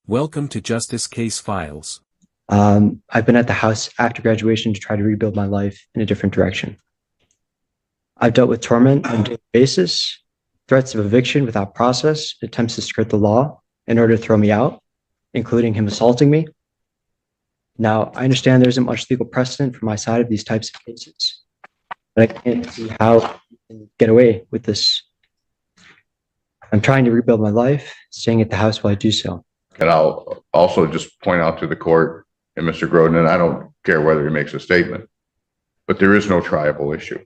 Welcome to Justice Case Files. I've been at the house after graduation to try to rebuild my life in a different direction. I've dealt with torment on a daily basis, threats of eviction without process, attempts to skirt the law in order to throw me out, including him assaulting me. Now, I understand there isn't much legal precedent for my side of these types of cases, but I can't see how I can get away with this. I'm trying to rebuild my life, staying at the house while I do so. And I'll also just point out to the court and Mr. Grodin, and I don't care whether he makes a statement, but there is no triable issue.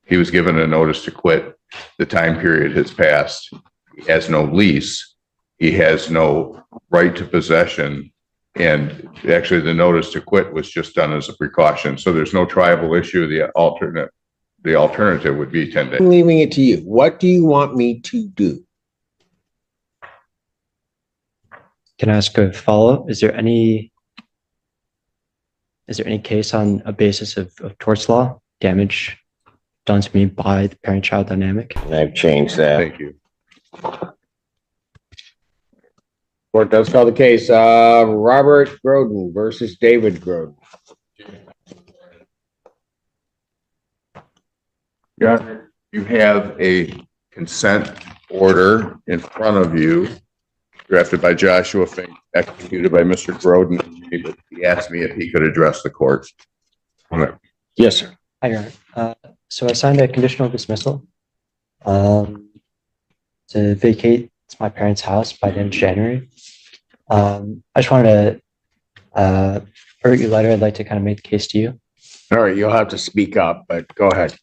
He was given a notice to quit. The time period has passed. He has no lease. He has no right to possession. And actually the notice to quit was just done as a precaution. So there's no triable issue. The alternative would be 10 days. I'm leaving it to you. What do you want me to do? Can I ask a follow-up? Is there any case on a basis of torts law, damage done to me by the parent-child dynamic? I've changed that. Thank you. Court does call the case. Robert Grodin versus David Grodin. Yeah, you have a consent order in front of you, drafted by Joshua Fink, executed by Mr. Grodin. He asked me if he could address the court. Yes, sir. Hi, Your Honor. So I signed a conditional dismissal to vacate my parents' house by the end of January. I just wanted to write you a letter. I'd like to kind of make the case to you. All right, you'll have to speak up, but go ahead.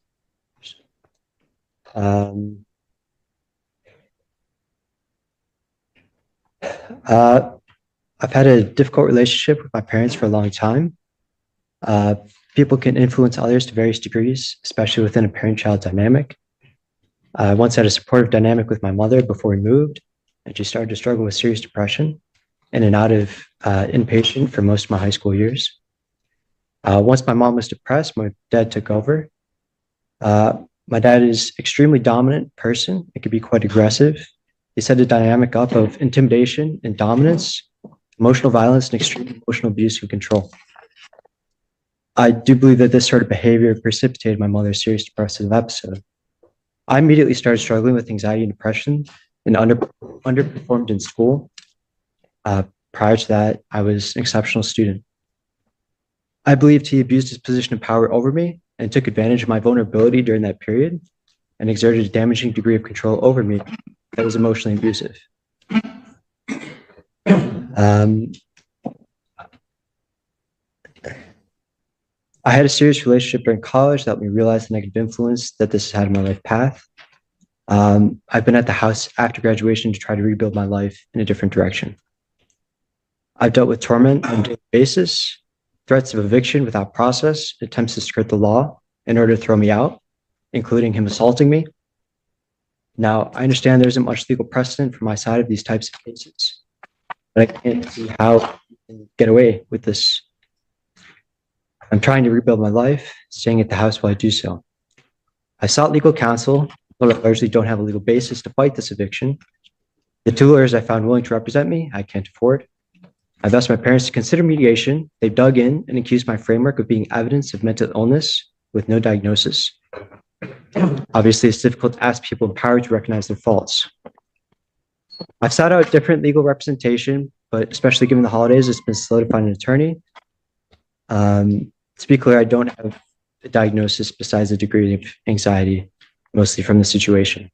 I've had a difficult relationship with my parents for a long time. People can influence others to various degrees, especially within a parent-child dynamic. I once had a supportive dynamic with my mother before we moved, and she started to struggle with serious depression in and out of inpatient for most of my high school years. Once my mom was depressed, my dad took over. My dad is extremely dominant person. It could be quite aggressive. He set a dynamic up of intimidation and dominance, emotional violence, and extreme emotional abuse and control. I do believe that this sort of behavior precipitated my mother's serious depressive episode. I immediately started struggling with anxiety and depression and underperformed in school. Prior to that, I was an exceptional student. I believed he abused his position of power over me and took advantage of my vulnerability during that period and exerted a damaging degree of control over me that was emotionally abusive. I had a serious relationship during college that helped me realize the negative influence that this has had in my life path. I've been at the house after graduation to try to rebuild my life in a different direction. I've dealt with torment on a daily basis, threats of eviction without process, attempts to skirt the law in order to throw me out, including him assaulting me. Now, I understand there isn't much legal precedent for my side of these types of cases, but I can't see how I can get away with this. I'm trying to rebuild my life, staying at the house while I do so. I sought legal counsel, but I largely don't have a legal basis to fight this eviction. The two lawyers I found willing to represent me, I can't afford. I've asked my parents to consider mediation. They've dug in and accused my framework of being evidence of mental illness with no diagnosis. Obviously, it's difficult to ask people in power to recognize their faults. I've sought out different legal representation, but especially given the holidays, it's been slow to find an attorney. To be clear, I don't have a diagnosis besides a degree of anxiety, mostly from the situation.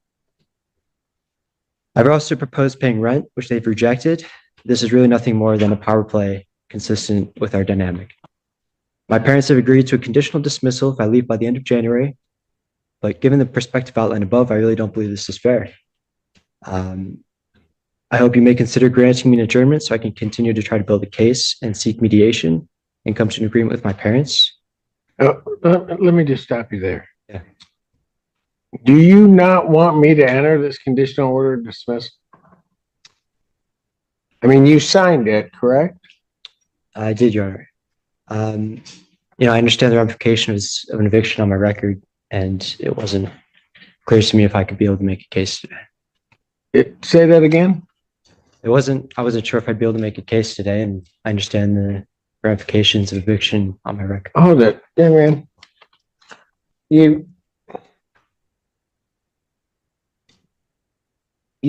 I've also proposed paying rent, which they've rejected. This is really nothing more than a power play consistent with our dynamic. My parents have agreed to a conditional dismissal if I leave by the end of January, but given the perspective outlined above, I really don't believe this is fair. I hope you may consider granting me an adjournment so I can continue to try to build a case and seek mediation and come to an agreement with my parents. Let me just stop you there. Yeah. Do you not want me to enter this conditional order of dismissal? I mean, you signed it, correct? I did, Your Honor. I understand the ramifications of an eviction on my record, and it wasn't clear to me if I could be able to make a case today. Say that again? I wasn't sure if I'd be able to make a case today, and I understand the ramifications of eviction on my record. Hold it. Yeah, man. You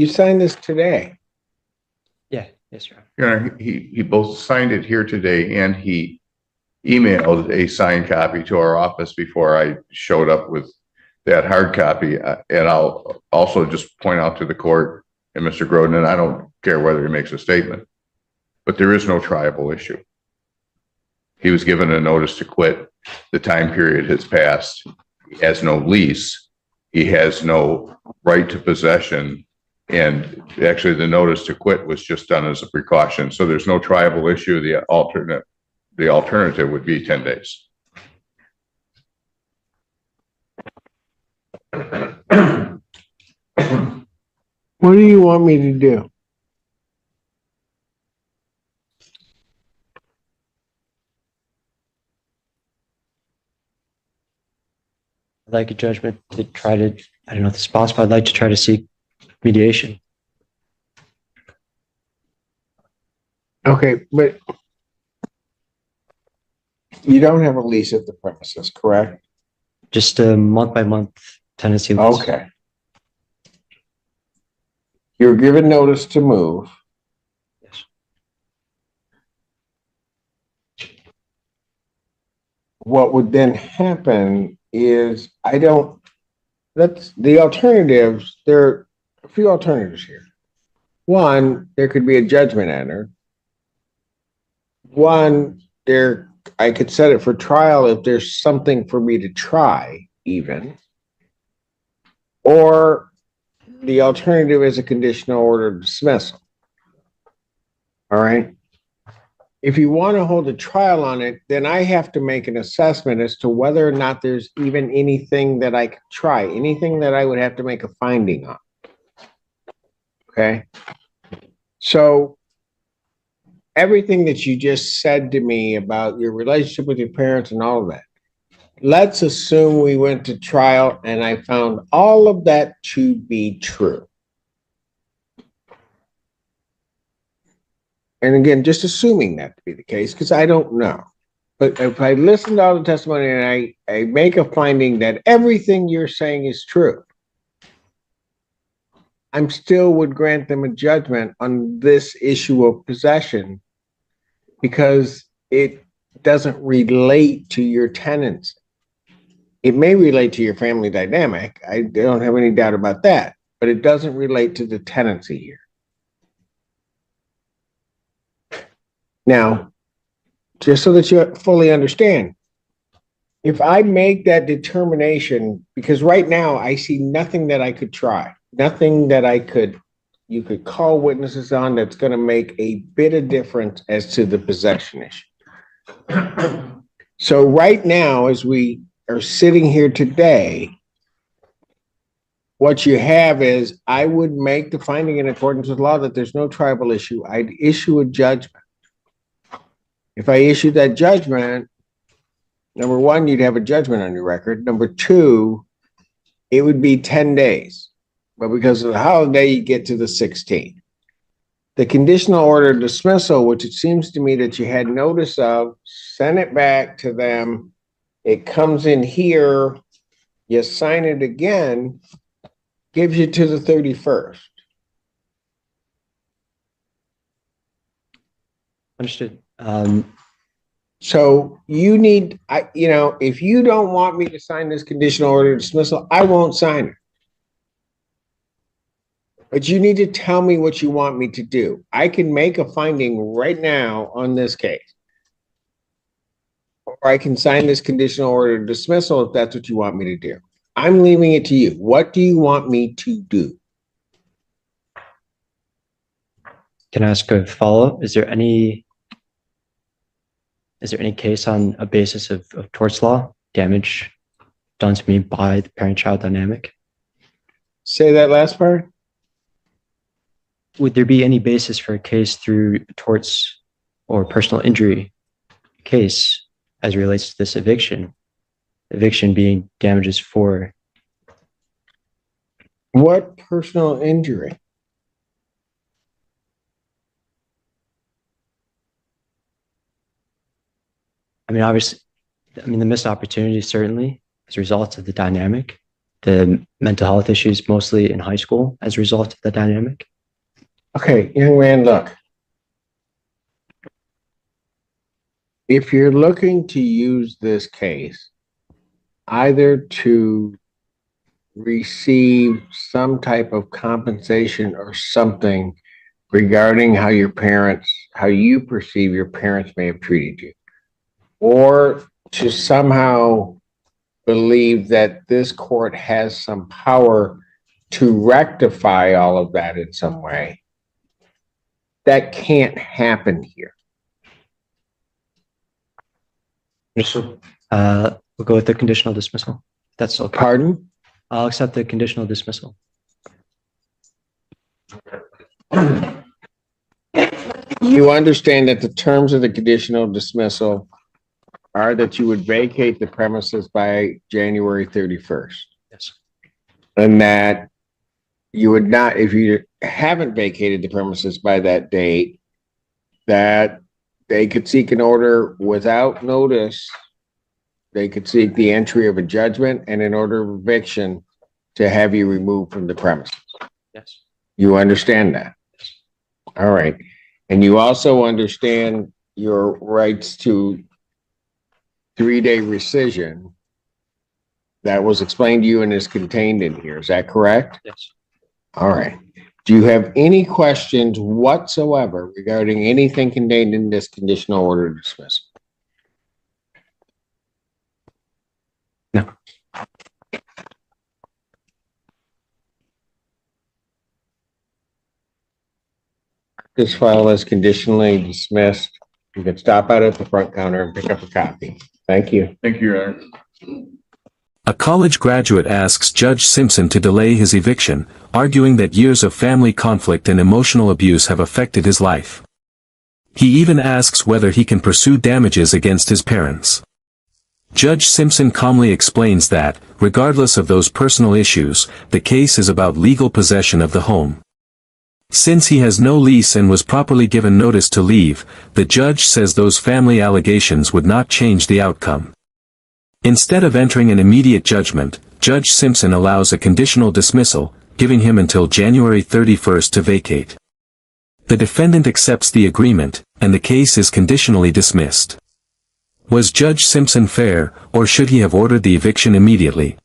signed this today. Yeah, yes, Your Honor. Your Honor, he both signed it here today and he emailed a signed copy to our office before I showed up with that hard copy. And I'll also just point out to the court and Mr. Grodin, I don't care whether he makes a statement, but there is no triable issue. He was given a notice to quit. The time period has passed. He has no lease. He has no right to possession. And actually the notice to quit was just done as a precaution. So there's no triable issue. The alternative would be 10 days. What do you want me to do? I'd like a judgment to try to, I don't know if it's possible, I'd like to try to seek mediation. Okay, but you don't have a lease at the premises, correct? Just a month-by-month tenancy lease. Okay. You're given notice to move. Yes. What would then happen is that's the alternatives. There are a few alternatives here. One, there could be a judgment entered. One, I could set it for trial if there's something for me to try, even. Or the alternative is a conditional order dismissal. All right. If you want to hold a trial on it, then I have to make an assessment as to whether or not there's even anything that I could try, anything that I would have to make a finding on. Okay. So everything that you just said to me about your relationship with your parents and all of that, let's assume we went to trial and I found all of that to be true. And again, just assuming that to be the case, because I don't know. But if I listen to all the testimony and I make a finding that everything you're saying is true, I still would grant them a judgment on this issue of possession because it doesn't relate to your tenants. It may relate to your family dynamic. I don't have any doubt about that, but it doesn't relate to the tenancy here. Now, just so that you fully understand, if I make that determination, because right now I see nothing that I could try, nothing that you could call witnesses on that's going to make a bit of difference as to the possession issue. So right now, as we are sitting here today, what you have is I would make the finding in accordance with law that there's no tribal issue. I'd issue a judgment. If I issued that judgment, number one, you'd have a judgment on your record. Number two, it would be 10 days. But because of the holiday, you get to the 16th. The conditional order dismissal, which it seems to me that you had notice of, send it back to them. It comes in here, you sign it again, gives you to the 31st. Understood. So you need, if you don't want me to sign this conditional order dismissal, I won't sign it. But you need to tell me what you want me to do. I can make a finding right now on this case. Or I can sign this conditional order dismissal if that's what you want me to do. I'm leaving it to you. What do you want me to do? Can I ask a follow-up? Is there any case on a basis of torts law, damage done to me by the parent-child dynamic? Say that last part. Would there be any basis for a case through torts or personal injury case as it relates to this eviction? Eviction being damages for... What personal injury? I mean, obviously, the missed opportunity certainly as a result of the dynamic, the mental health issues mostly in high school as a result of the dynamic. Okay, young man, look. If you're looking to use this case either to receive some type of compensation or something regarding how you perceive your parents may have treated you, or to somehow believe that this court has some power to rectify all of that in some way, that can't happen here. We'll go with the conditional dismissal. That's okay. Pardon? I'll accept the conditional dismissal. You understand that the terms of the conditional dismissal are that you would vacate the premises by January 31st. Yes. And that you would not, if you haven't vacated the premises by that date, that they could seek an order without notice. They could seek the entry of a judgment and an order of eviction to have you removed from the premises. Yes. You understand that? All right. And you also understand your rights to 3-day rescission that was explained to you and is contained in here. Is that correct? Yes. All right. Do you have any questions whatsoever regarding anything contained in this conditional order to dismiss? No. This file is conditionally dismissed. You can stop out at the front counter and pick up a copy. Thank you. Thank you, Your Honor. A college graduate asks Judge Simpson to delay his eviction, arguing that years of family conflict and emotional abuse have affected his life. He even asks whether he can pursue damages against his parents. Judge Simpson calmly explains that, regardless of those personal issues, the case is about legal possession of the home. Since he has no lease and was properly given notice to leave, the judge says those family allegations would not change the outcome. Instead of entering an immediate judgment, Judge Simpson allows a conditional dismissal, giving him until January 31st to vacate. The defendant accepts the agreement, and the case is conditionally dismissed. Was Judge Simpson fair, or should he have ordered the eviction immediately?